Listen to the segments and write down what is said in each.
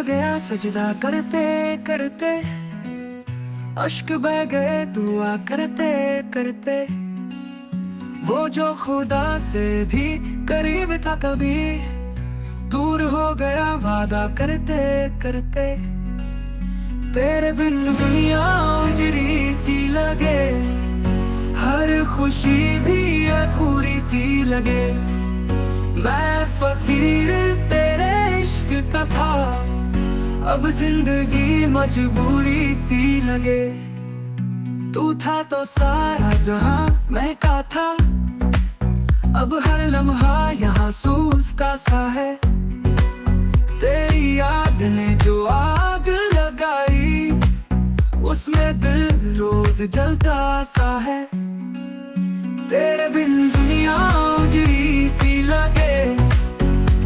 गया सजदा करते करते, अश्क बह गए दुआ करते करते। वो जो खुदा से भी करीब था कभी, दूर हो गया वादा करते करते। तेरे बिन दुनिया उजड़ी सी लगे, हर खुशी भी अधूरी सी लगे। मैं फकीर तेरे इश्क का था, अब जिंदगी मजबूरी सी लगे। तू था तो सारा जहां महका था, अब हर लम्हा यहाँ सूस का सा है। तेरी याद ने जो आग लगाई, उसमें दिल रोज जलता सा है। तेरे बिन दुनिया उजड़ी सी लगे,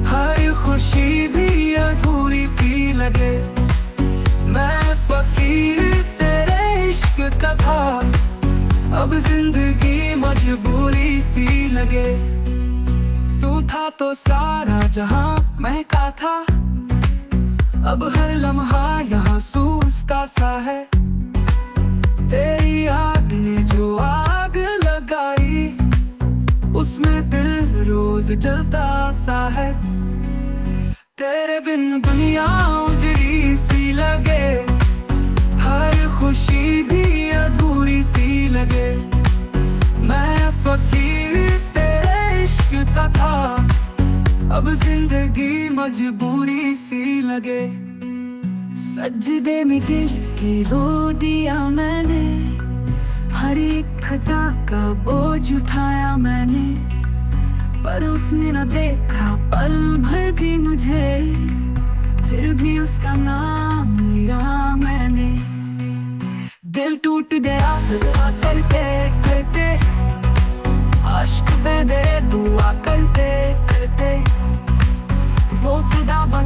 हर खुशी भी अधूरी सी लगे। मैं फकीर तेरे इश्क का था, अब जिंदगी मजबूरी सी लगे। तू था तो सारा जहां महका था, अब हर लम्हा यहाँ सूस का सा है। तेरी याद ने जो आग लगाई, उसमें दिल रोज जलता सा है। तेरे बिन दुनिया उजड़ी सी लगे, हर खुशी भी अधूरी सी लगे। मैं फकीर तेरे इश्क का था, अब जिंदगी मजबूरी सी लगे। सजदे में दिल के रो दिया मैंने, हर एक खता का बोझ उठाया मैंने। पर उसने न देखा पल भर भी मुझे, फिर भी उसका नाम लिया मैंने। दिल टूट गया सजदा करते करते, अश्क बह गए दुआ करते करते। वो सदा बन